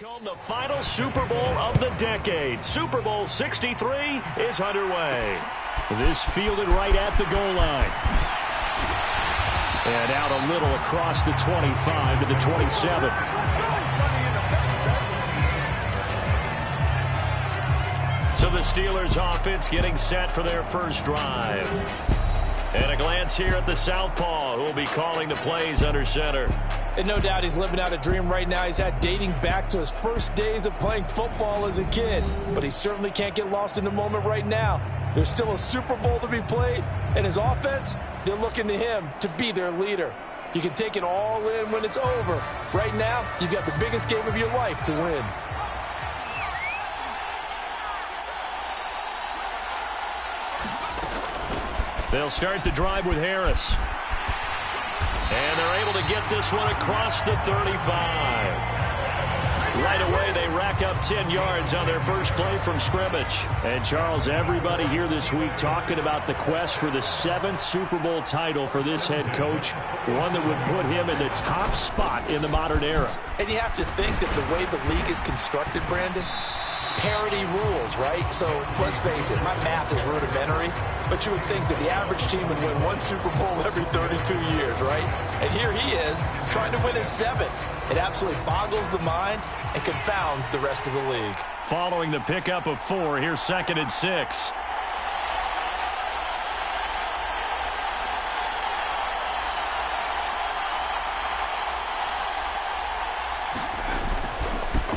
Home the final Super Bowl of the decade. Super Bowl 63 is underway. This fielded right at the goal line. And out a little across the 25 to the 27. So the Steelers offense getting set for their first drive. And a glance here at the southpaw, who will be calling the plays under center. And no doubt he's living out a dream right now. He's had dating back to his first days of playing football as a kid. But he certainly can't get lost in the moment right now. There's still a Super Bowl to be played. And his offense, they're looking to him to be their leader. You can take it all in when it's over. Right now, you've got the biggest game of your life to win. They'll start the drive with Harris. And they're able to get this one across the 35. Right away, they rack up 10 yards on their first play from scrimmage. And, Charles, everybody here this week talking about the quest for the 7th Super Bowl title for this head coach, one that would put him in the top spot in the modern era. And you have to think that the way the league is constructed, Brandon, parity rules, right? So let's face it, my math is rudimentary, but you would think that the average team would win one Super Bowl every 32 years, right? And here he is trying to win his 7th. It absolutely boggles the mind and confounds the rest of the league. Following the pickup of 4, here's 2nd and 6.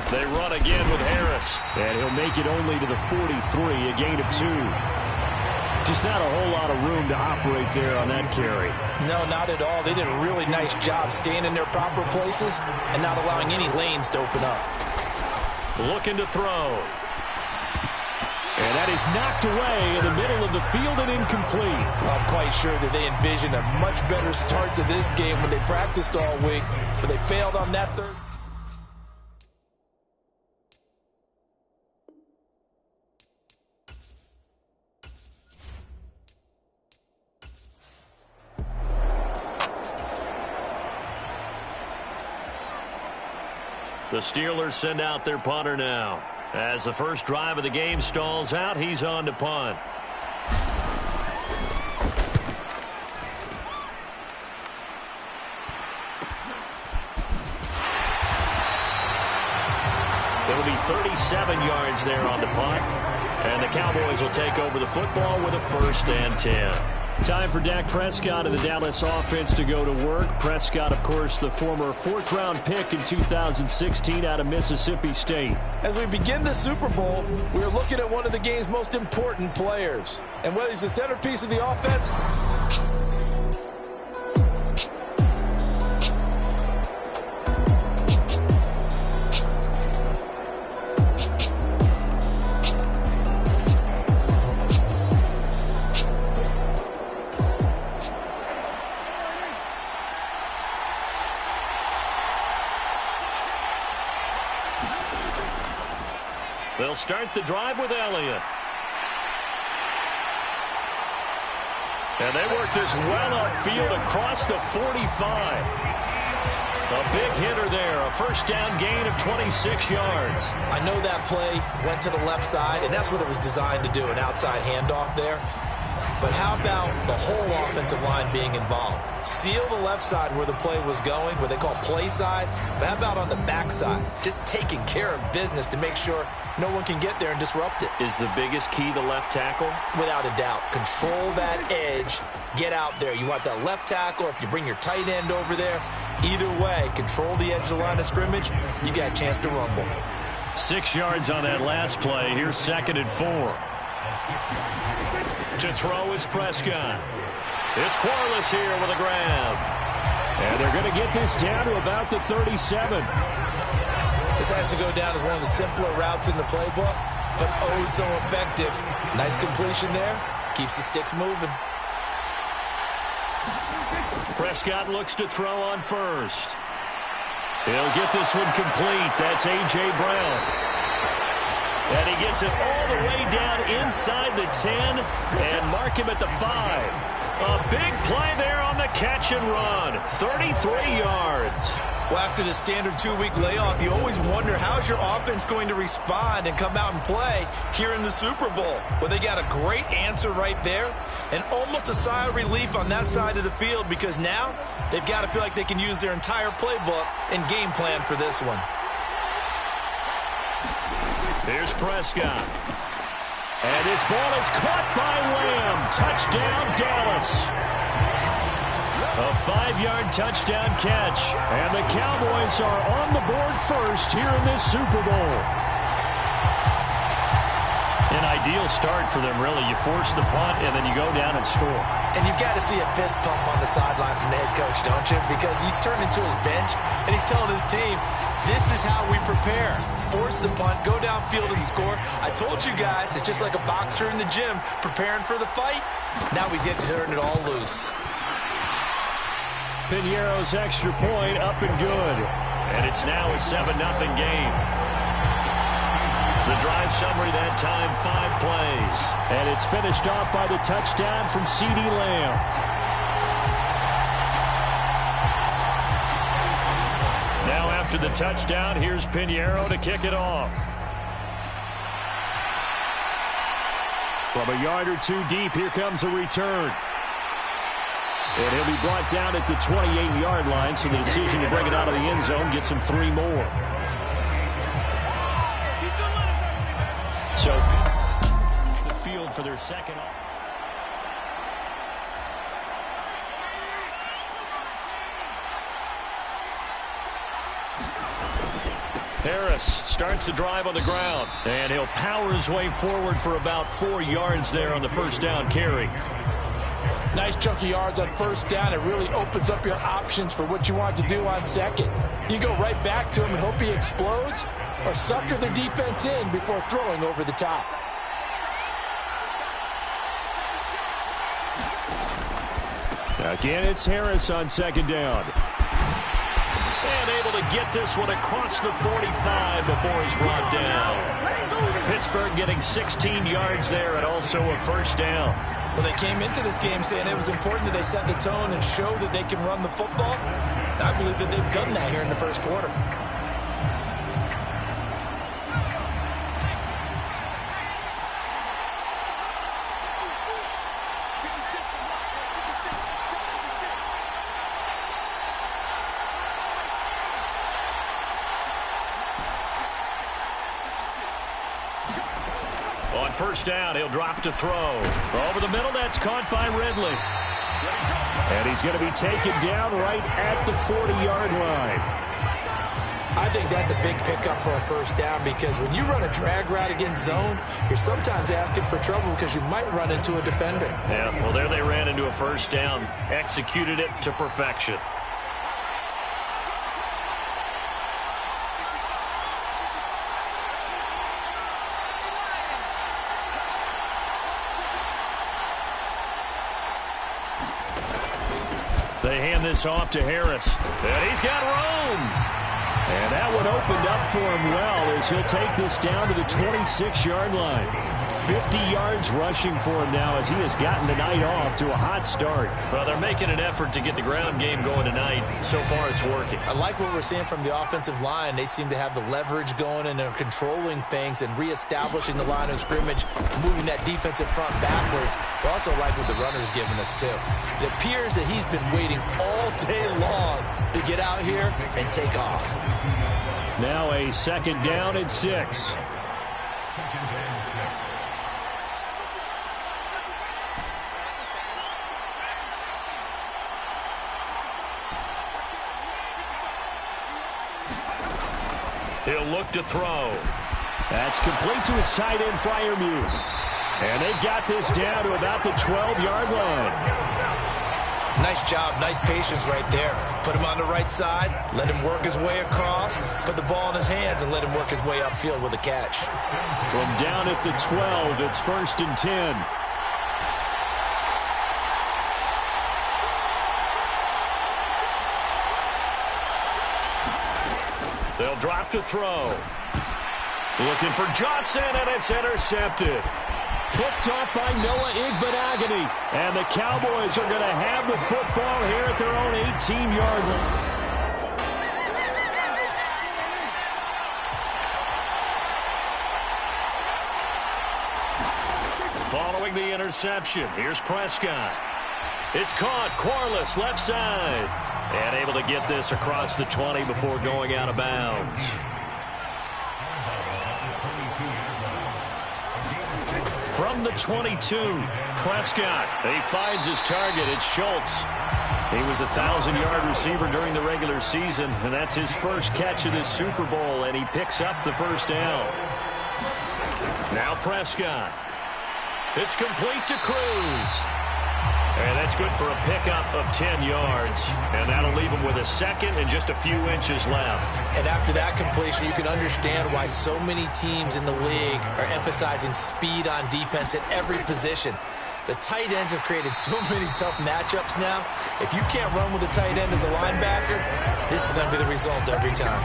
They run again with Harris. And he'll make it only to the 43, a gain of 2. Just not a whole lot of room to operate there on that carry. No, not at all. They did a really nice job staying in their proper places and not allowing any lanes to open up. Looking to throw. And that is knocked away in the middle of the field and incomplete. I'm quite sure that they envisioned a much better start to this game when they practiced all week, but they failed on that third. The Steelers send out their punter now. As the first drive of the game stalls out, he's on to punt. It'll be 37 yards there on the punt. And the Cowboys will take over the football with a 1st and 10. Time for Dak Prescott and the Dallas offense to go to work. Prescott, of course, the former 4th-round pick in 2016 out of Mississippi State. As we begin the Super Bowl, we're looking at one of the game's most important players. And whether he's the centerpiece of the offense, they'll start the drive with Elliott. And they work this well upfield across the 45. A big hitter there, a 1st down gain of 26 yards. I know that play went to the left side, and that's what it was designed to do, an outside handoff there. But how about the whole offensive line being involved? Seal the left side where the play was going, what they call play side. But how about on the back side? Just taking care of business to make sure no one can get there and disrupt it. Is the biggest key the left tackle? Without a doubt. Control that edge. Get out there. You want that left tackle. If you bring your tight end over there, either way, control the edge of the line of scrimmage. You got a chance to rumble. 6 yards on that last play. Here's 2nd and 4. To throw is Prescott. It's Quarles here with a grab. And they're going to get this down to about the 37. This has to go down as one of the simpler routes in the playbook, but oh so effective. Nice completion there. Keeps the sticks moving. Prescott looks to throw on 1st. He'll get this one complete. That's A.J. Brown. And he gets it all the way down inside the 10 and mark him at the 5. A big play there on the catch and run. 33 yards. Well, after the standard 2-week layoff, you always wonder how's your offense going to respond and come out and play here in the Super Bowl. Well, they got a great answer right there and almost a sigh of relief on that side of the field because now they've got to feel like they can use their entire playbook and game plan for this one. Here's Prescott. And his ball is caught by Lamb. Touchdown, Dallas. A 5-yard touchdown catch. And the Cowboys are on the board first here in this Super Bowl. An ideal start for them, really. You force the punt, and then you go down and score. And you've got to see a fist pump on the sideline from the head coach, don't you? Because he's turning into his bench, and he's telling his team, this is how we prepare. Force the punt, go downfield and score. I told you guys, it's just like a boxer in the gym preparing for the fight. Now we get to turn it all loose. Piñeiro's extra point up and good. And it's now a 7-0 game. The drive summary that time, 5 plays. And it's finished off by the touchdown from CeeDee Lamb. Now after the touchdown, here's Piñeiro to kick it off. From a yard or two deep, here comes a return. And he'll be brought down at the 28-yard line, so the decision to bring it out of the end zone gets him 3 more. So, the field for their second. Harris starts the drive on the ground, and he'll power his way forward for about 4 yards there on the first down carry. Nice chunk of yards on first down. It really opens up your options for what you want to do on second. You go right back to him and hope he explodes, or sucker the defense in before throwing over the top. Again, it's Harris on second down. And able to get this one across the 45 before he's brought down. Pittsburgh getting 16 yards there and also a first down. Well, they came into this game saying it was important that they set the tone and show that they can run the football. I believe that they've done that here in the first quarter. On first down, he'll drop to throw. Over the middle, that's caught by Ridley. And he's going to be taken down right at the 40-yard line. I think that's a big pickup for a first down because when you run a drag route against zone, you're sometimes asking for trouble because you might run into a defender. Yeah, well, there they ran into a first down, executed it to perfection. They hand this off to Harris. And he's got room. And that one opened up for him well as he'll take this down to the 26-yard line. 50 yards rushing for him now as he has gotten the night off to a hot start. Well, they're making an effort to get the ground game going tonight. So far, it's working. I like what we're seeing from the offensive line. They seem to have the leverage going, and they're controlling things and reestablishing the line of scrimmage, moving that defensive front backwards. But also like what the runner's giving us, too. It appears that he's been waiting all day long to get out here and take off. Now a second down and 6. He'll look to throw. That's complete to his tight end, Freiermuth. And they've got this down to about the 12-yard line. Nice job, nice patience right there. Put him on the right side, let him work his way across, put the ball in his hands, and let him work his way upfield with a catch. From down at the 12, it's 1st and 10. They'll drop to throw. Looking for Johnson, and it's intercepted. Picked off by Noah Igbenogany. And the Cowboys are going to have the football here at their own 18-yard line. Following the interception, here's Prescott. It's caught. Corliss, left side. And able to get this across the 20 before going out of bounds. From the 22, Prescott. He finds his target. It's Schultz. He was a 1,000-yard receiver during the regular season, and that's his first catch of this Super Bowl, and he picks up the first down. Now Prescott. It's complete to Cruz. And that's good for a pickup of 10 yards. And that'll leave him with a second and just a few inches left. And after that completion, you can understand why so many teams in the league are emphasizing speed on defense at every position. The tight ends have created so many tough matchups now. If you can't run with a tight end as a linebacker, this is going to be the result every time.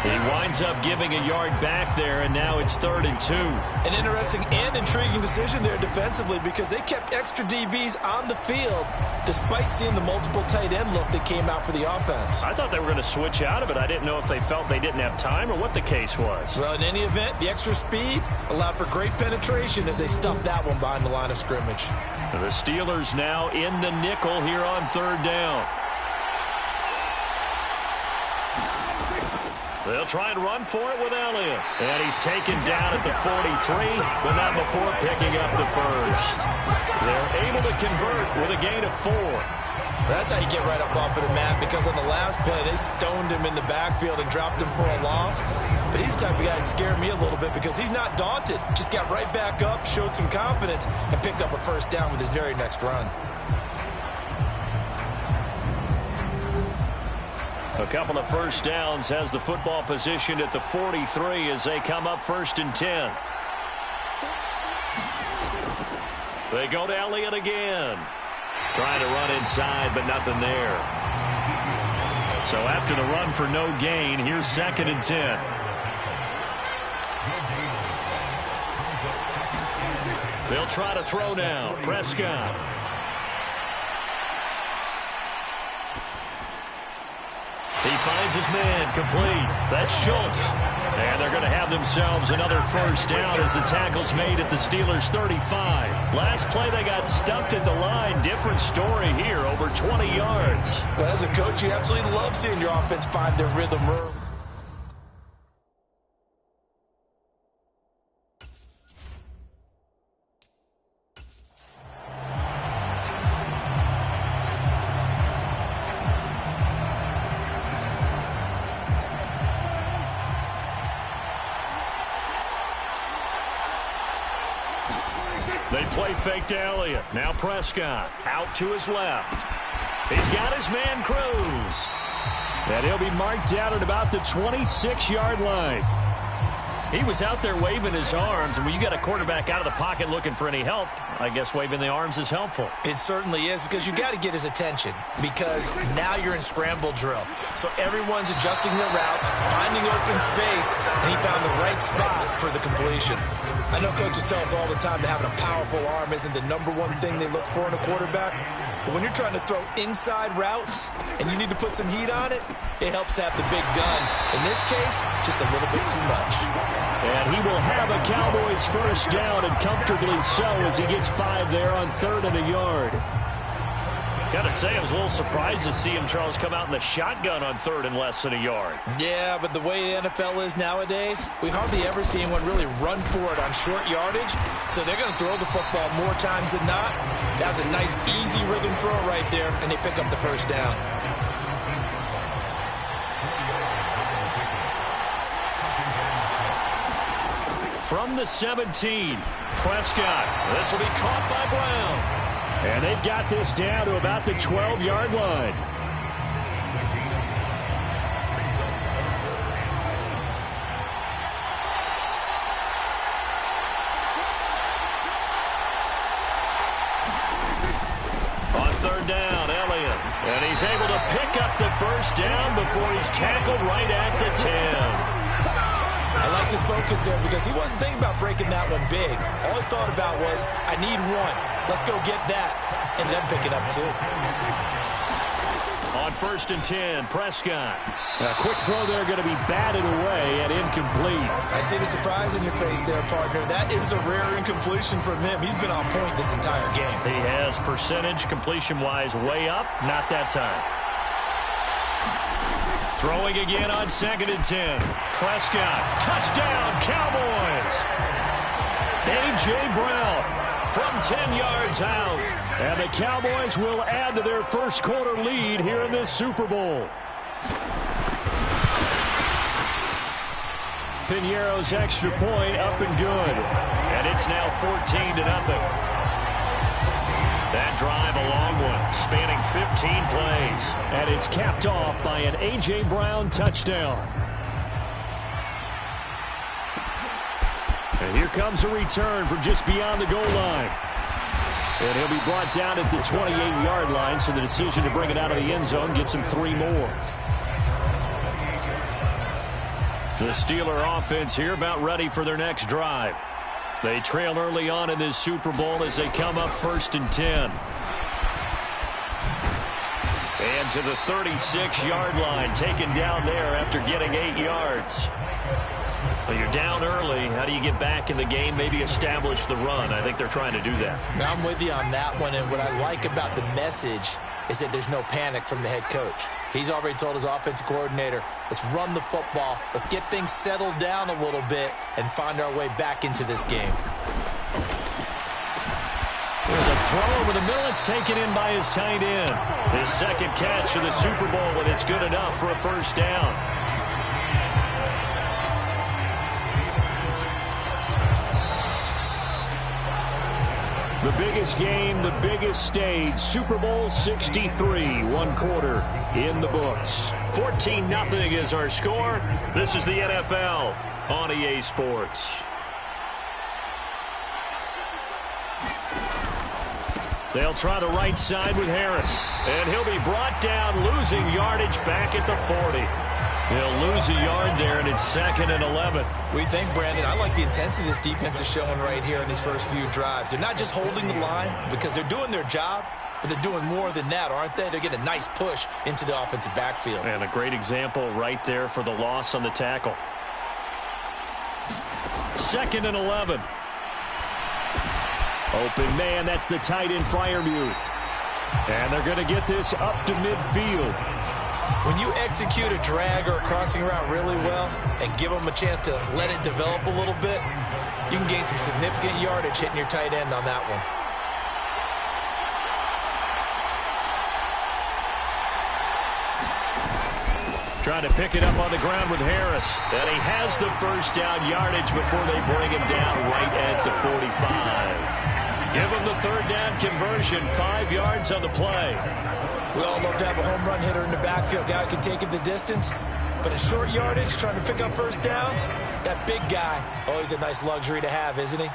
He winds up giving a yard back there, and now it's 3rd and 2. An interesting and intriguing decision there defensively because they kept extra DBs on the field despite seeing the multiple tight end look that came out for the offense. I thought they were going to switch out of it. I didn't know if they felt they didn't have time or what the case was. Well, in any event, the extra speed allowed for great penetration as they stuffed that one behind the line of scrimmage. The Steelers now in the nickel here on 3rd down. They'll try and run for it with Elliott. And he's taken down at the 43, but not before picking up the first. They're able to convert with a gain of 4. That's how you get right up off of the mat, because on the last play, they stoned him in the backfield and dropped him for a loss. But he's the type of guy that scared me a little bit because he's not daunted. Just got right back up, showed some confidence, and picked up a first down with his very next run. A couple of first downs, has the football positioned at the 43 as they come up 1st and 10. They go to Elliott again. Trying to run inside, but nothing there. So after the run for no gain, here's 2nd and 10. They'll try to throw now. Prescott. He finds his man, complete. That's Schultz. And they're going to have themselves another first down as the tackle's made at the Steelers' 35. Last play, they got stuffed at the line. Different story here, over 20 yards. Well, as a coach, you absolutely love seeing your offense find their rhythm early. They play fake to Elliott. Now Prescott out to his left. He's got his man Cruz. And he'll be marked out at about the 26-yard line. He was out there waving his arms, and when you got a quarterback out of the pocket looking for any help, I guess waving the arms is helpful. It certainly is, because you got to get his attention, because now you're in scramble drill. So everyone's adjusting their routes, finding open space, and he found the right spot for the completion. I know coaches tell us all the time that having a powerful arm isn't the #1 thing they look for in a quarterback. But when you're trying to throw inside routes and you need to put some heat on it, it helps have the big gun. In this case, just a little bit too much. And he will have a Cowboys first down, and comfortably so, as he gets 5 there on 3rd and a yard. Gotta say, I was a little surprised to see him, Charles, come out in the shotgun on 3rd and less than a yard. Yeah, but the way the NFL is nowadays, we hardly ever see anyone really run for it on short yardage. So they're going to throw the football more times than not. That was a nice, easy rhythm throw right there, and they pick up the first down. From the 17, Prescott. This will be caught by Brown. And they've got this down to about the 12-yard line. On 3rd down, Elliott. And he's able to pick up the first down before he's tackled right at the 10. I liked his focus there because he wasn't thinking about breaking that one big. All he thought about was, I need 1. Let's go get that. Ended up picking up 2. On on 1st and 10. Prescott. A quick throw there going to be batted away and incomplete. I see the surprise in your face there, partner. That is a rare incompletion from him. He's been on point this entire game. He has percentage completion-wise way up. Not that time. Throwing again on 2nd and 10. Prescott. Touchdown, Cowboys. A.J. Brown from 10 yards out. And the Cowboys will add to their first quarter lead here in this Super Bowl. Piñeiro's extra point up and good. And it's now 14-0. That drive a long one, spanning 15 plays. And it's capped off by an A.J. Brown touchdown. And here comes a return from just beyond the goal line. And he'll be brought down at the 28-yard line, so the decision to bring it out of the end zone gets him 3 more. The Steeler offense here about ready for their next drive. They trail early on in this Super Bowl as they come up 1st and 10. And to the 36-yard line, taken down there after getting 8 yards. Well, you're down early. How do you get back in the game, maybe establish the run? I think they're trying to do that. Now, I'm with you on that one, and what I like about the message is that there's no panic from the head coach. He's already told his offensive coordinator, let's run the football, let's get things settled down a little bit and find our way back into this game. There's a throw over the middle. It's taken in by his tight end. His second catch of the Super Bowl, and it's good enough for a first down. The biggest game, the biggest stage, Super Bowl 63, 1 quarter in the books. 14-0 is our score. This is the NFL on EA Sports. They'll try the right side with Harris, and he'll be brought down, losing yardage back at the 40. He'll lose a yard there, and it's 2nd and 11. We think, Brandon, I like the intensity this defense is showing right here in these first few drives. They're not just holding the line because they're doing their job, but they're doing more than that, aren't they? They're getting a nice push into the offensive backfield. And a great example right there for the loss on the tackle. 2nd and 11. Open man, that's the tight end Freiermuth. And they're going to get this up to midfield. When you execute a drag or a crossing route really well and give them a chance to let it develop a little bit, you can gain some significant yardage hitting your tight end on that one. Trying to pick it up on the ground with Harris. And he has the first down yardage before they bring him down right at the 45. Give him the 3rd down conversion, 5 yards on the play. We all love to have a home run hitter in the backfield, guy who can take it the distance. But a short yardage, trying to pick up first downs, that big guy, always a nice luxury to have, isn't he?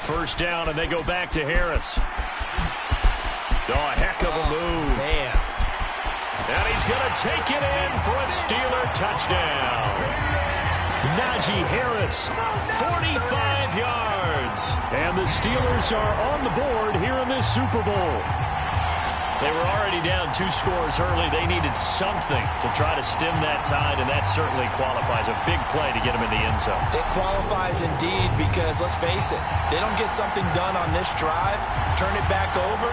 1st down, and they go back to Harris. Oh, a heck of a move. Man. And he's going to take it in for a Steeler touchdown. Najee Harris, 45 yards. And the Steelers are on the board here in this Super Bowl. They were already down 2 scores early. They needed something to try to stem that tide, and that certainly qualifies. A big play to get them in the end zone. It qualifies indeed because, let's face it, they don't get something done on this drive, turn it back over,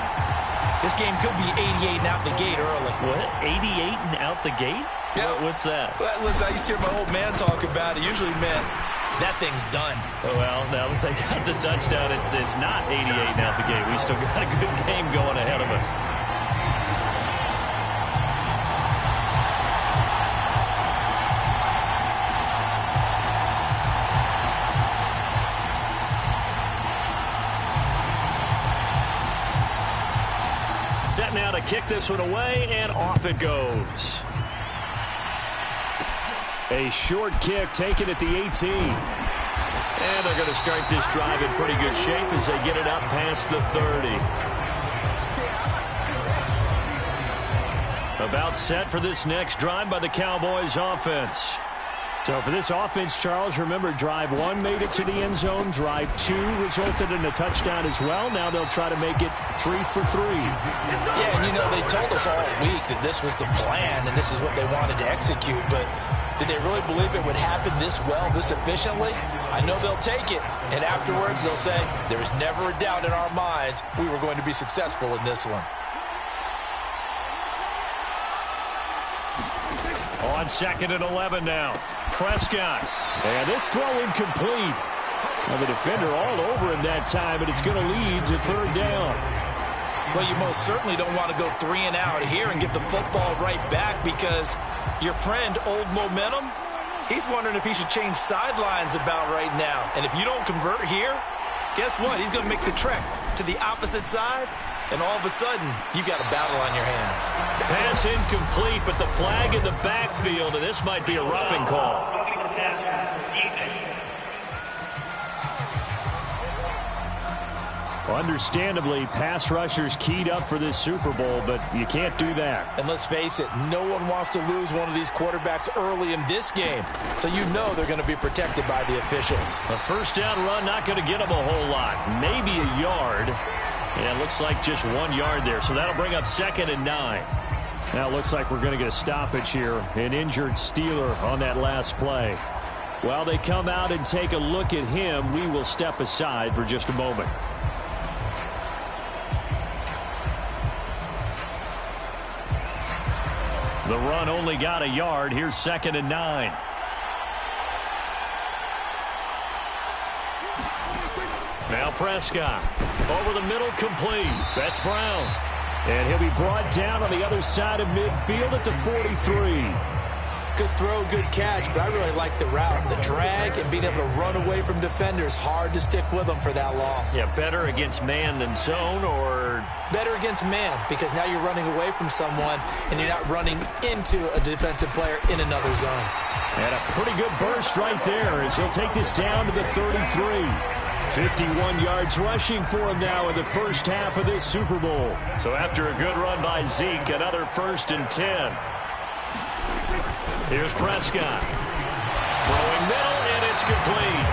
this game could be 88 and out the gate early. What? 88 and out the gate? Yeah. What's that? Well, listen, I used to hear my old man talk about it. Usually meant that thing's done. Oh, well, now that they got the touchdown, it's not 88 and out the gate. We still got a good game going ahead of us. Set now to kick this one away, and off it goes. A short kick taken at the 18. And they're going to start this drive in pretty good shape as they get it up past the 30. About set for this next drive by the Cowboys offense. So for this offense, Charles, remember, drive 1 made it to the end zone. Drive 2 resulted in a touchdown as well. Now they'll try to make it 3 for 3. Yeah, and they told us all week that this was the plan and this is what they wanted to execute. But did they really believe it would happen this well, this efficiently? I know they'll take it. And afterwards, they'll say, there was never a doubt in our minds we were going to be successful in this one. On 2nd and 11 now. Prescott. And this throw incomplete. Well, the defender all over him that time, but it's going to lead to 3rd down. Well, you most certainly don't want to go 3 and out here and get the football right back because your friend, Old Momentum, he's wondering if he should change sidelines about right now. And if you don't convert here, guess what? He's going to make the trek to the opposite side, and all of a sudden, you've got a battle on your hands. Pass incomplete, but the flag in the backfield, and this might be a roughing call. Understandably, pass rushers keyed up for this Super Bowl, but you can't do that. And let's face it, no one wants to lose one of these quarterbacks early in this game. So you know they're going to be protected by the officials. A 1st down run, not going to get them a whole lot. Maybe a yard. And it looks like just 1 yard there. So that'll bring up 2nd and 9. Now it looks like we're going to get a stoppage here. An injured Steeler on that last play. While they come out and take a look at him, we will step aside for just a moment. The run only got a yard. Here's 2nd and 9. Now Prescott. Over the middle, complete. That's Brown. And he'll be brought down on the other side of midfield at the 43. Good throw, good catch, but I really like the route. The drag and being able to run away from defenders. Hard to stick with them for that long. Yeah, better against man than zone, or? Better against man, because now you're running away from someone and you're not running into a defensive player in another zone. And a pretty good burst right there as he'll take this down to the 33. 51 yards rushing for him now in the first half of this Super Bowl. So after a good run by Zeke, another 1st and 10. Here's Prescott. Throwing middle, and it's complete.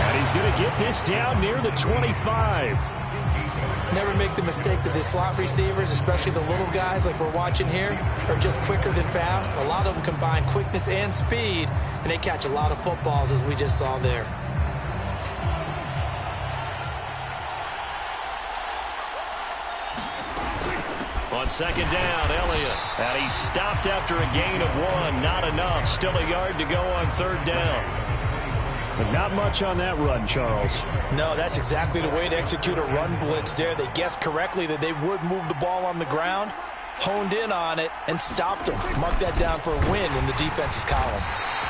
And he's going to get this down near the 25. Never make the mistake that the slot receivers, especially the little guys like we're watching here, are just quicker than fast. A lot of them combine quickness and speed, and they catch a lot of footballs, as we just saw there. On 2nd down, Elliott. And he stopped after a gain of 1. Not enough. Still a yard to go on 3rd down. But not much on that run, Charles. No, that's exactly the way to execute a run blitz there. They guessed correctly that they would move the ball on the ground, honed in on it, and stopped them. Mark that down for a win in the defense's column.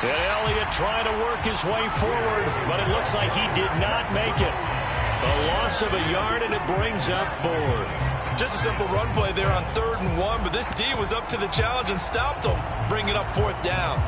And Elliott trying to work his way forward, but it looks like he did not make it. A loss of a yard, and it brings up 4th. Just a simple run play there on 3rd and 1, but this D was up to the challenge and stopped them, bringing up 4th down.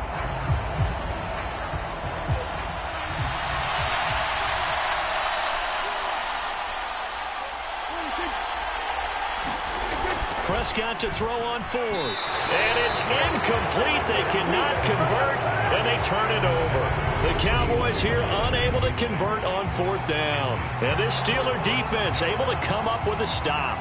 Prescott to throw on 4th. And it's incomplete. They cannot convert, and they turn it over. The Cowboys here unable to convert on 4th down. And this Steeler defense able to come up with a stop.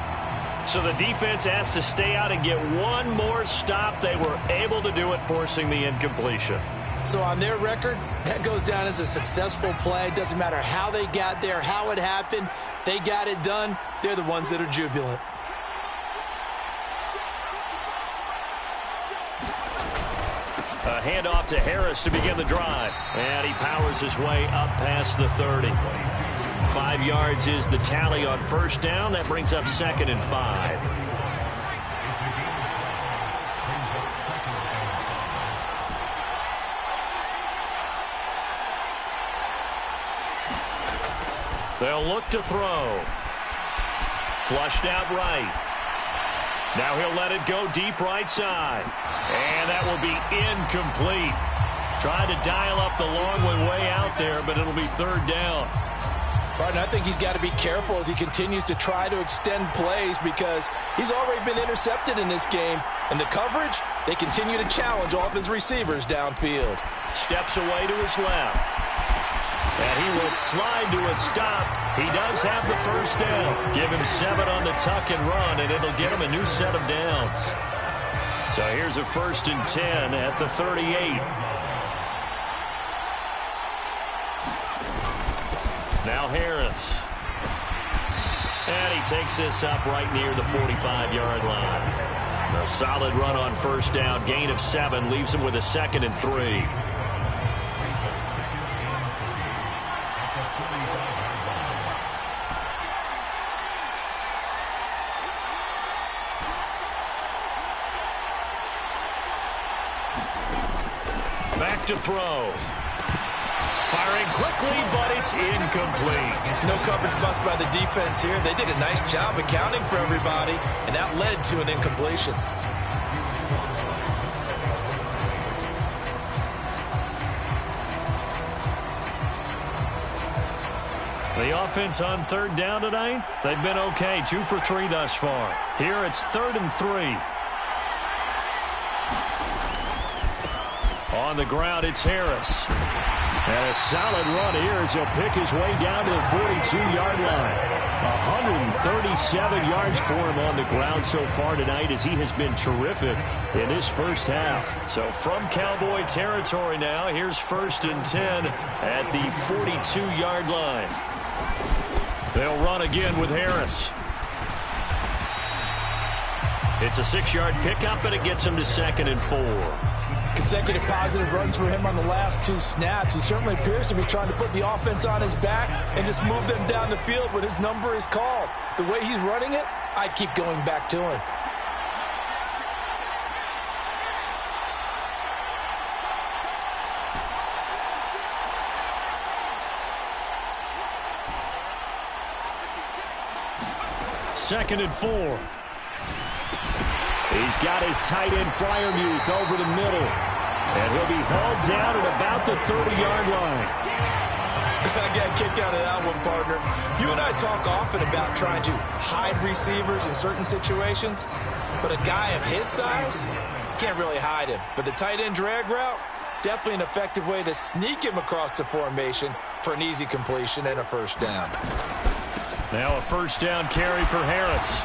So the defense has to stay out and get one more stop. They were able to do it, forcing the incompletion. So on their record, that goes down as a successful play. Doesn't matter how they got there, how it happened. They got it done. They're the ones that are jubilant. A handoff to Harris to begin the drive. And he powers his way up past the 30. 5 yards is the tally on 1st down. That brings up 2nd and 5. They'll look to throw. Flushed out right. Now he'll let it go deep right side. And that will be incomplete. Tried to dial up the long one way out there, but it'll be 3rd down. Martin, I think he's got to be careful as he continues to try to extend plays because he's already been intercepted in this game. And the coverage, They continue to challenge all of his receivers downfield. Steps away to his left. And he will slide to a stop. He does have the first down. Give him 7 on the tuck and run, and it'll get him a new set of downs. So here's a 1st and 10 at the 38. Now Harris. And he takes this up right near the 45-yard line. A solid run on first down. Gain of 7 leaves him with a 2nd and 3. Back to throw. Firing quickly, but it's incomplete. No coverage bust by the defense here. They did a nice job accounting for everybody, and that led to an incompletion. The offense on 3rd down tonight, they've been okay. 2 for 3 thus far. Here it's 3rd and 3. On the ground, it's Harris. And a solid run here as he'll pick his way down to the 42-yard line. 137 yards for him on the ground so far tonight as he has been terrific in his first half. So from Cowboy territory now, here's 1st and 10 at the 42-yard line. They'll run again with Harris. It's a 6-yard pickup, and it gets him to 2nd and 4. Consecutive positive runs for him on the last 2 snaps. He certainly appears to be trying to put the offense on his back and just move them down the field when his number is called. The way he's running it, I keep going back to him. Second and 4. He's got his tight end Fryermuth over the middle. And he'll be hauled down at about the 30-yard line. I got a kick out of that one, partner. You and I talk often about trying to hide receivers in certain situations. But a guy of his size, can't really hide him. But the tight end drag route, definitely an effective way to sneak him across the formation for an easy completion and a first down. Now a first down carry for Harris.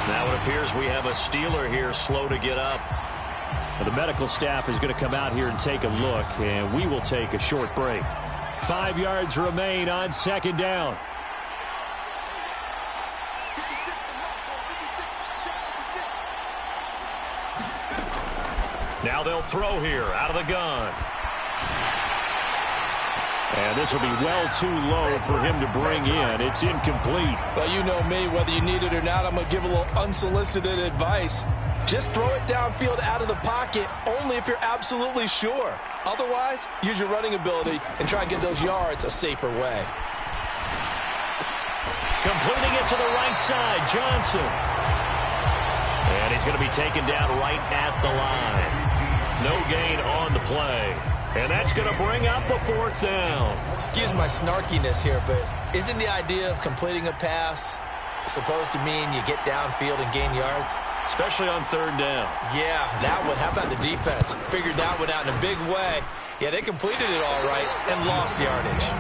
Now it appears we have a Steeler here slow to get up. Well, the medical staff is going to come out here and take a look, and we will take a short break. 5 yards remain on 2nd down. Now they'll throw here out of the gun. And this will be well too low for him to bring in. It's incomplete. Well, you know me, whether you need it or not, I'm going to give a little unsolicited advice. Just throw it downfield out of the pocket only if you're absolutely sure. Otherwise, use your running ability and try and get those yards a safer way. Completing it to the right side, Johnson. And he's going to be taken down right at the line. No gain on the play. And that's going to bring up a 4th down. Excuse my snarkiness here, but isn't the idea of completing a pass supposed to mean you get downfield and gain yards? Especially on 3rd down. Yeah, that one. How about the defense? Figured that one out in a big way. Yeah, they completed it all right and lost yardage.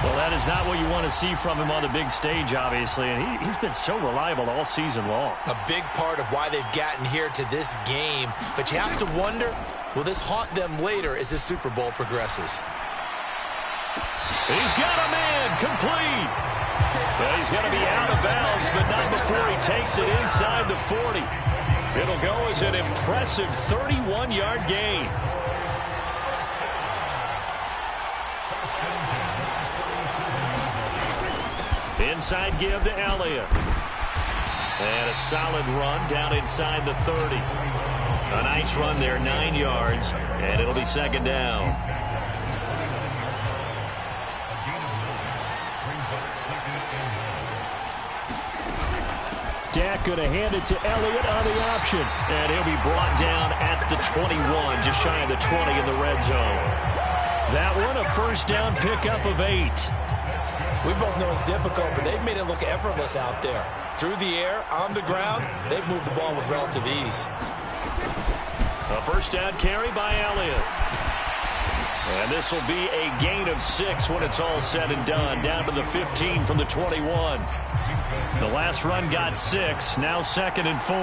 Well, that is not what you want to see from him on the big stage, obviously. And he's been so reliable all season long. A big part of why they've gotten here to this game. But you have to wonder, will this haunt them later as this Super Bowl progresses? He's got a man complete. Well, he's going to be out of bounds, but not before he takes it inside the 40. It'll go as an impressive 31-yard gain. Inside give to Elliott. And a solid run down inside the 30. A nice run there, 9 yards, and it'll be 2nd down. Dak going to hand it to Elliott on the option. And he'll be brought down at the 21, just shy of the 20 in the red zone. That one, a first down pickup of 8. We both know it's difficult, but they've made it look effortless out there. Through the air, on the ground, they've moved the ball with relative ease. A first down carry by Elliott. And this will be a gain of 6 when it's all said and done. Down to the 15 from the 21. The last run got 6. Now 2nd and 4.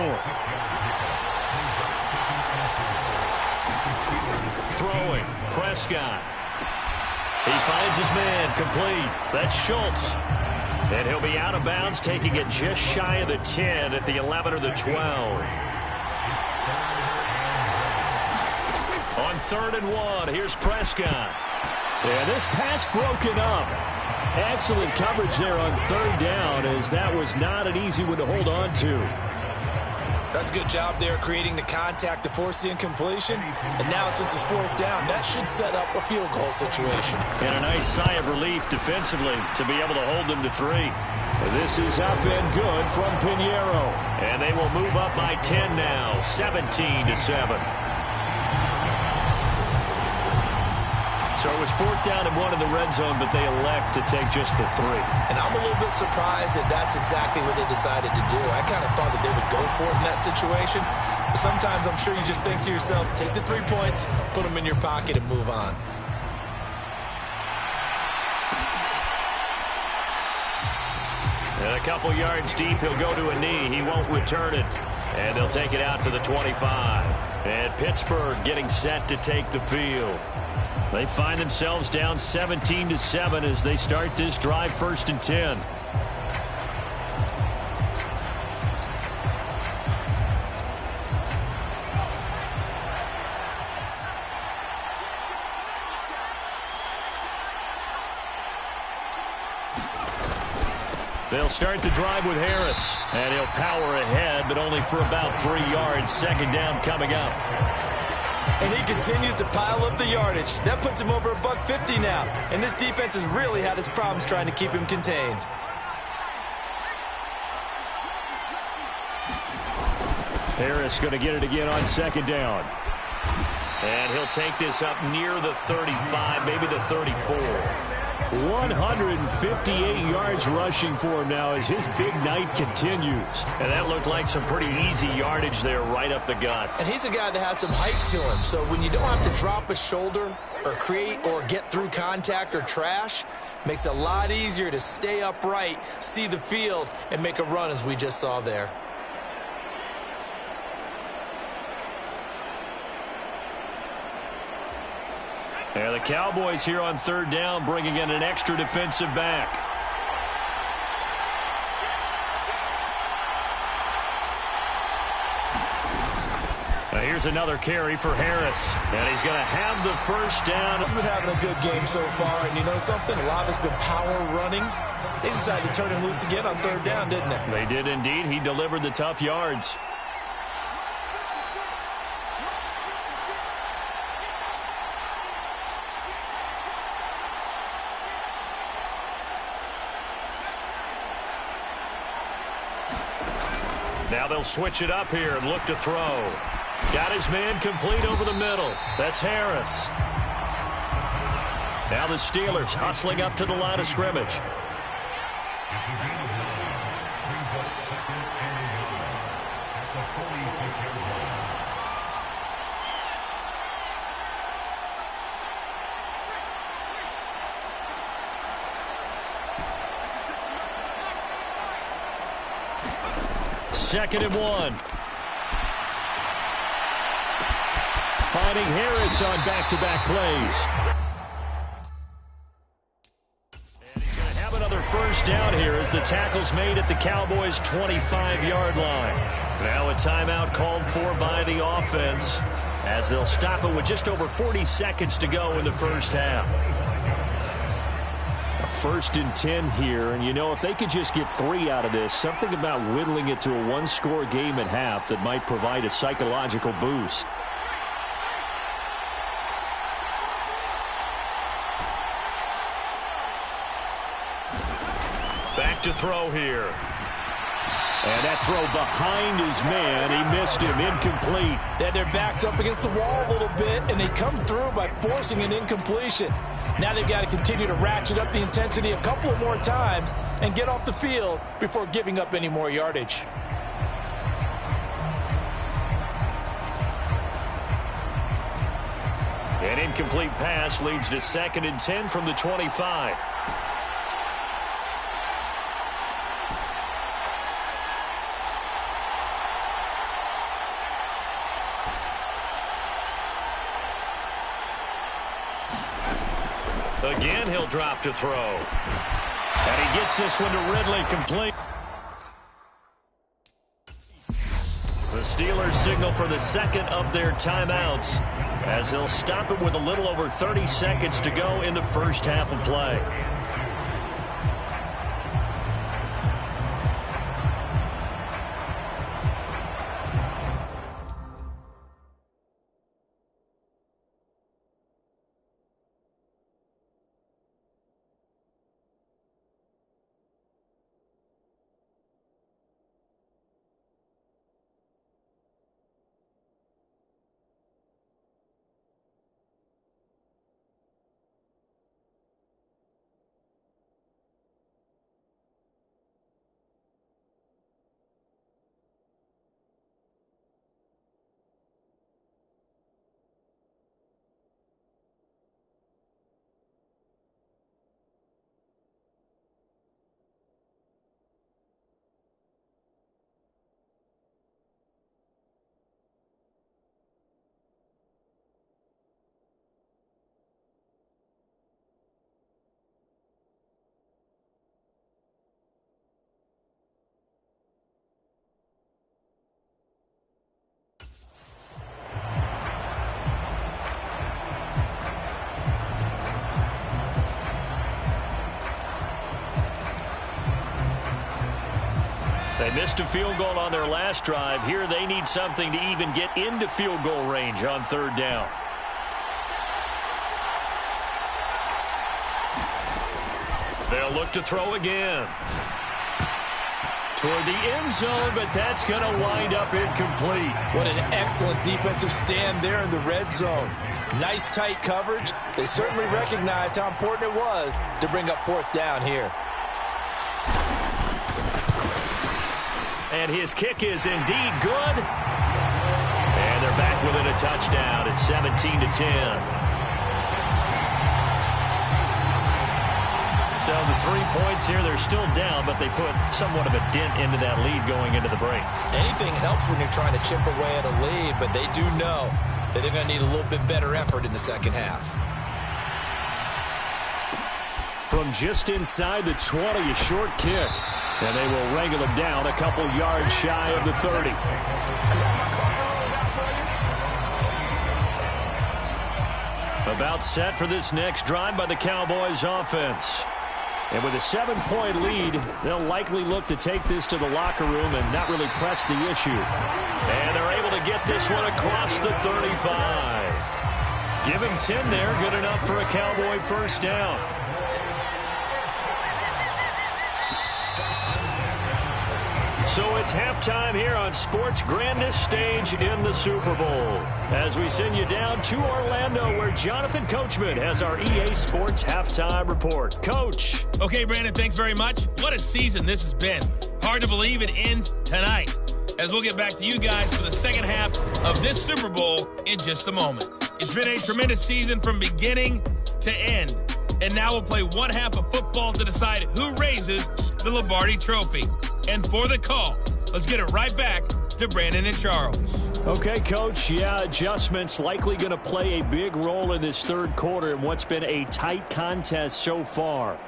Throwing. Prescott. He finds his man. Complete. That's Schultz. And he'll be out of bounds, taking it just shy of the 10 at the 11 or the 12. On 3rd and 1, here's Prescott. Yeah, this pass broken up. Excellent coverage there on 3rd down, as that was not an easy one to hold on to. That's a good job there creating the contact to force the incompletion. And now since it's 4th down, that should set up a field goal situation. And a nice sigh of relief defensively to be able to hold them to 3. This is up and good from Pinheiro. And they will move up by 10 now, 17-7. So it was 4th down and 1 in the red zone, but they elect to take just the 3. And I'm a little bit surprised that that's exactly what they decided to do. I kind of thought that they would go for it in that situation. But sometimes I'm sure you just think to yourself, take the 3 points, put them in your pocket, and move on. And a couple yards deep, he'll go to a knee. He won't return it. And they'll take it out to the 25. And Pittsburgh getting set to take the field. They find themselves down 17-7 as they start this drive, 1st and 10. They'll start the drive with Harris, and he'll power ahead, but only for about 3 yards. 2nd down coming up. And he continues to pile up the yardage. That puts him over $150 now. And this defense has really had its problems trying to keep him contained. Harris going to get it again on 2nd down. And he'll take this up near the 35, maybe the 34. 158 yards rushing for him now as his big night continues. And that looked like some pretty easy yardage there right up the gut. And he's a guy that has some height to him. So when you don't have to drop a shoulder or create or get through contact or trash, makes it a lot easier to stay upright, see the field, and make a run as we just saw there. And the Cowboys here on 3rd down bringing in an extra defensive back. Now here's another carry for Harris. And he's going to have the 1st down. He's been having a good game so far. And you know something? A lot of it's been power running. They decided to turn him loose again on 3rd down, didn't they? They did indeed. He delivered the tough yards. Now they'll switch it up here and look to throw. Got his man complete over the middle. That's Harris. Now the Steelers hustling up to the line of scrimmage. Second and 1. Finding Harris on back-to-back plays. And he's going to have another 1st down here as the tackle's made at the Cowboys' 25-yard line. Now a timeout called for by the offense as they'll stop it with just over 40 seconds to go in the 1st half. 1st and 10 here, and you know, if they could just get 3 out of this, something about whittling it to a 1-score game at half that might provide a psychological boost. Back to throw here. And that throw behind his man. He missed him. Incomplete. They had their backs up against the wall a little bit, and they come through by forcing an incompletion. Now they've got to continue to ratchet up the intensity a couple of more times and get off the field before giving up any more yardage. An incomplete pass leads to 2nd and 10 from the 25. Again, he'll drop to throw. And he gets this one to Ridley, complete. The Steelers signal for the second of their timeouts as they'll stop it with a little over 30 seconds to go in the first half of play. They missed a field goal on their last drive. Here they need something to even get into field goal range on 3rd down. They'll look to throw again. Toward the end zone, but that's going to wind up incomplete. What an excellent defensive stand there in the red zone. Nice tight coverage. They certainly recognized how important it was to bring up 4th down here. And his kick is indeed good. And they're back within a touchdown at 17-10. So the 3 points here, they're still down, but they put somewhat of a dent into that lead going into the break. Anything helps when you're trying to chip away at a lead, but they do know that they're going to need a little bit better effort in the second half. From just inside the 20, a short kick. And they will wrangle him down a couple yards shy of the 30. About set for this next drive by the Cowboys offense. And with a 7-point lead, they'll likely look to take this to the locker room and not really press the issue. And they're able to get this one across the 35. Give him 10 there, good enough for a Cowboy first down. So it's halftime here on sports' grandest stage in the Super Bowl. As we send you down to Orlando, where Jonathan Coachman has our EA Sports halftime report. Coach. Okay, Brandon, thanks very much. What a season this has been. Hard to believe it ends tonight, as we'll get back to you guys for the second half of this Super Bowl in just a moment. It's been a tremendous season from beginning to end. And now we'll play one half of football to decide who raises the Lombardi Trophy. And for the call, let's get it right back to Brandon and Charles. Okay, Coach. Yeah, adjustments likely going to play a big role in this 3rd quarter in what's been a tight contest so far.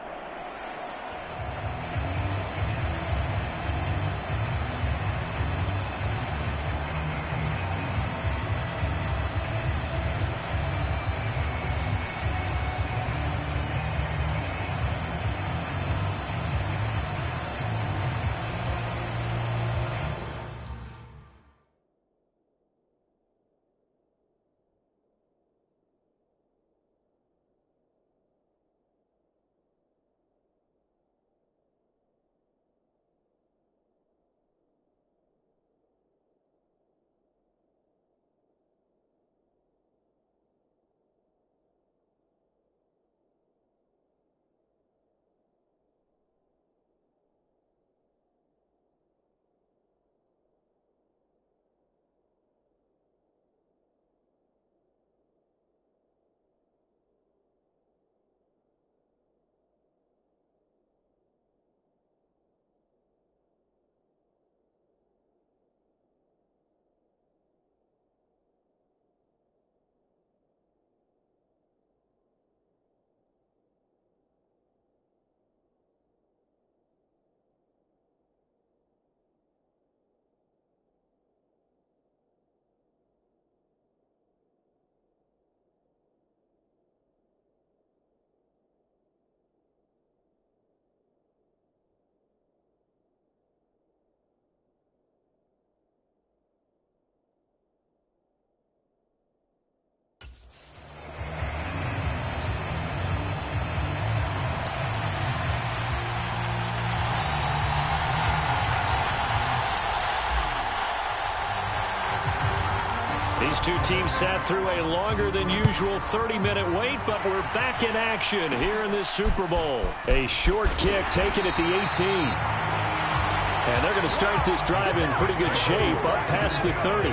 These two teams sat through a longer than usual 30-minute wait, but we're back in action here in this Super Bowl. A short kick taken at the 18. And they're going to start this drive in pretty good shape up past the 30.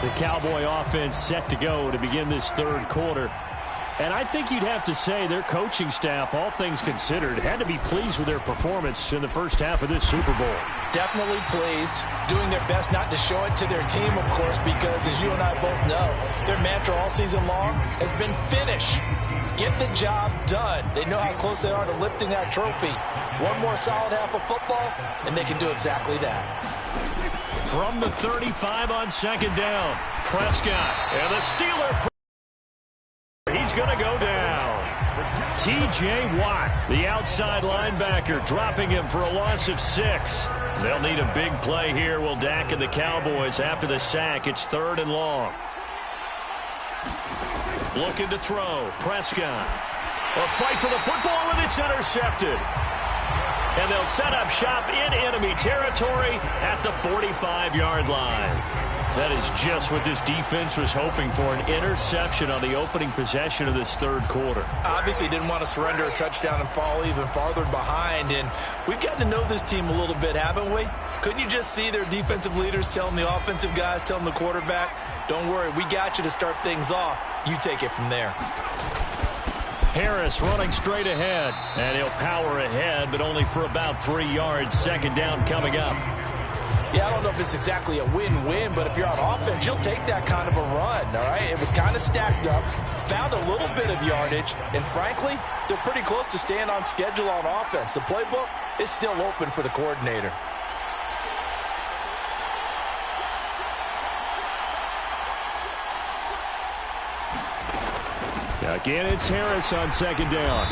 The Cowboy offense set to go to begin this third quarter. And I think you'd have to say their coaching staff, all things considered, had to be pleased with their performance in the first half of this Super Bowl. Definitely pleased, doing their best not to show it to their team, of course, because as you and I both know, their mantra all season long has been finish. Get the job done. They know how close they are to lifting that trophy. One more solid half of football, and they can do exactly that. From the 35 on second down, Prescott, and the Steeler. He's going to go down. T.J. Watt, the outside linebacker, dropping him for a loss of 6. They'll need a big play here, will Dak and the Cowboys after the sack. It's 3rd and long. Looking to throw. Prescott. A fight for the football, and it's intercepted. And they'll set up shop in enemy territory at the 45-yard line. That is just what this defense was hoping for, an interception on the opening possession of this third quarter. Obviously didn't want to surrender a touchdown and fall even farther behind, and we've gotten to know this team a little bit, haven't we? Couldn't you just see their defensive leaders telling the offensive guys, telling the quarterback, don't worry, we got you to start things off. You take it from there. Harris running straight ahead, and he'll power ahead, but only for about 3 yards. Second down coming up. Yeah, I don't know if it's exactly a win-win, but if you're on offense, you'll take that kind of a run, all right? It was kind of stacked up, found a little bit of yardage, and frankly, they're pretty close to staying on schedule on offense. The playbook is still open for the coordinator. Again, it's Harris on second down.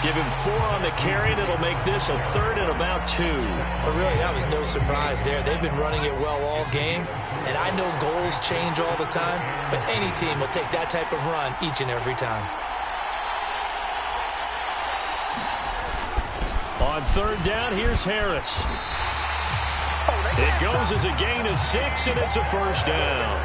Give him 4 on the carry, and it'll make this a 3rd and about 2. But really, that was no surprise there. They've been running it well all game, and I know goals change all the time, but any team will take that type of run each and every time. On third down, here's Harris. It goes as a gain of 6, and it's a first down.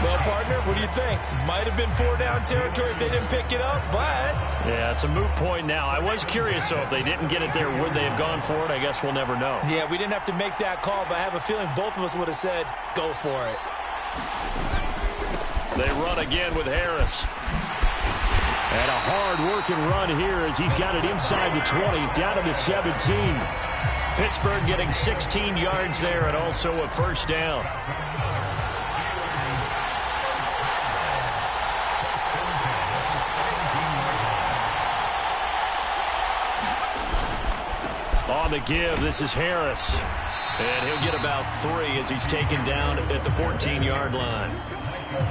Well, partner, what do you think? Might have been 4-down territory if they didn't pick it up, but... Yeah, it's a moot point now. I was curious, though, if they didn't get it there, would they have gone for it? I guess we'll never know. Yeah, we didn't have to make that call, but I have a feeling both of us would have said, go for it. They run again with Harris. And a hard-working run here as he's got it inside the 20, down to the 17. Pittsburgh getting 16 yards there and also a first down. On the give, this is Harris. And he'll get about 3 as he's taken down at the 14-yard line.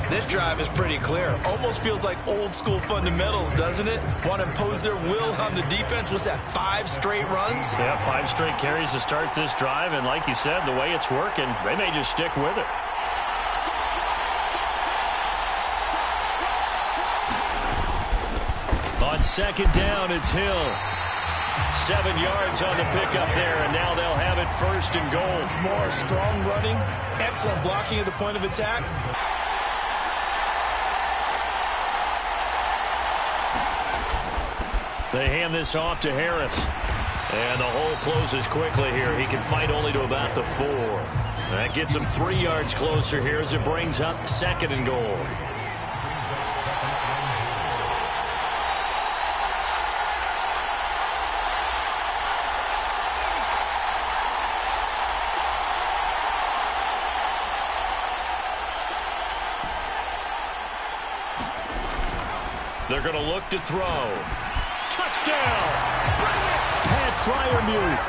This drive is pretty clear. Almost feels like old-school fundamentals, doesn't it? Want to impose their will on the defense. Was that 5 straight runs? Yeah, 5 straight carries to start this drive. And like you said, the way it's working, they may just stick with it. On second down, it's Hill. 7 yards on the pickup there, and now they'll have it 1st and goal. It's more strong running, excellent blocking at the point of attack. They hand this off to Harris. And the hole closes quickly here. He can fight only to about the 4. That gets him 3 yards closer here as it brings up 2nd and goal. They're going to look to throw. Touchdown! Pat Freiermuth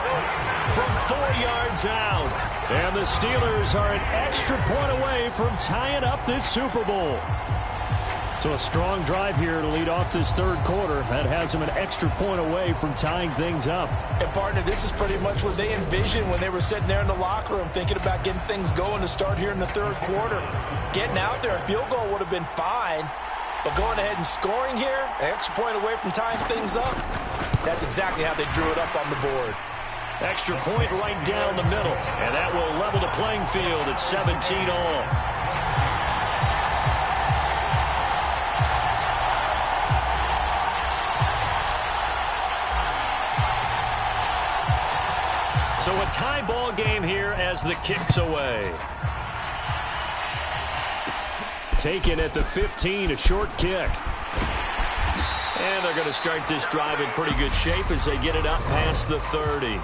from 4 yards out. And the Steelers are an extra point away from tying up this Super Bowl. So a strong drive here to lead off this third quarter. That has them an extra point away from tying things up. And, partner, this is pretty much what they envisioned when they were sitting there in the locker room thinking about getting things going to start here in the third quarter. Getting out there, a field goal would have been fine. But going ahead and scoring here, an extra point away from tying things up, that's exactly how they drew it up on the board. Extra point right down the middle, and that will level the playing field at 17 all. So a tie ball game here as the kick's away. Taken at the 15, a short kick. And they're going to start this drive in pretty good shape as they get it up past the 30.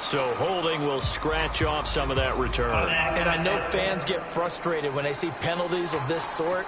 So holding will scratch off some of that return. And I know fans get frustrated when they see penalties of this sort.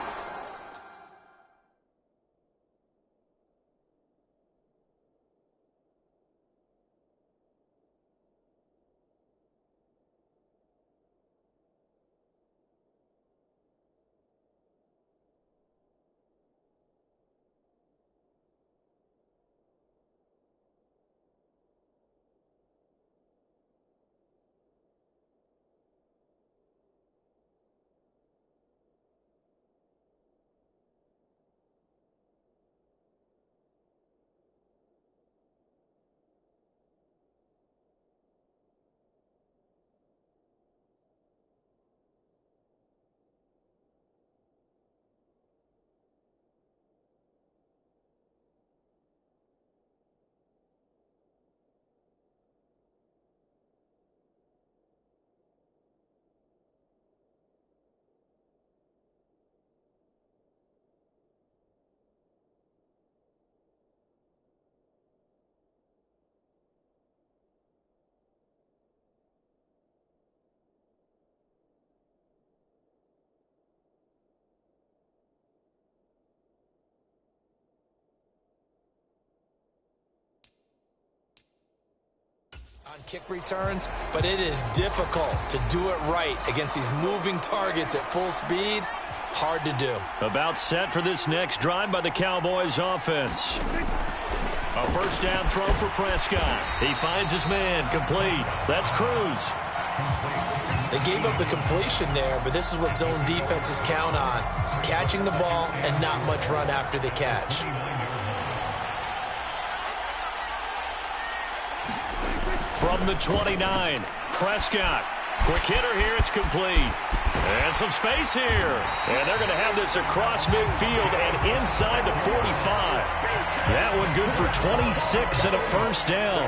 On kick returns, but it is difficult to do it right against these moving targets at full speed. Hard to do. About set for this next drive by the Cowboys offense. A first down throw for Prescott. He finds his man, complete. That's Cruz. They gave up the completion there, but this is what zone defenses count on. Catching the ball and not much run after the catch. From the 29, Prescott. Quick hitter here, it's complete. And some space here. And they're going to have this across midfield and inside the 45. That one good for 26 and a first down.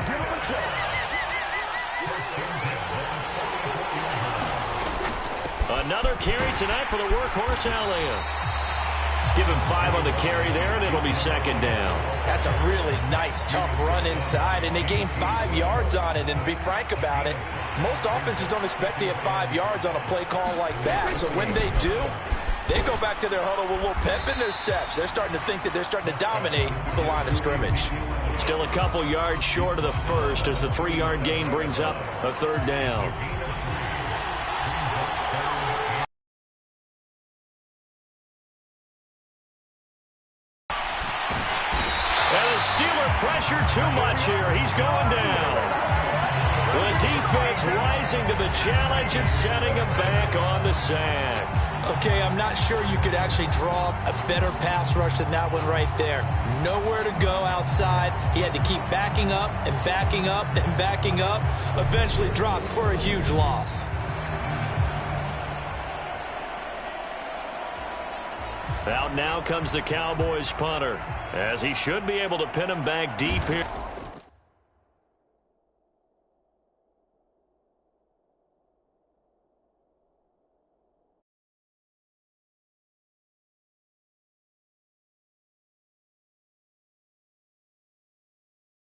Another carry tonight for the workhorse Allen. Give him 5 on the carry there, and it'll be second down. That's a really nice, tough run inside, and they gained 5 yards on it. And to be frank about it, most offenses don't expect to get 5 yards on a play call like that. So when they do, they go back to their huddle with a little pep in their steps. They're starting to think that they're starting to dominate the line of scrimmage. Still a couple yards short of the first as the 3-yard gain brings up a third down. Steeler pressure too much here. He's going down. The defense rising to the challenge and setting him back on the sack. Okay, I'm not sure you could actually draw a better pass rush than that one right there. Nowhere to go outside. He had to keep backing up and backing up and backing up. Eventually dropped for a huge loss. Out now comes the Cowboys punter, as he should be able to pin him back deep here.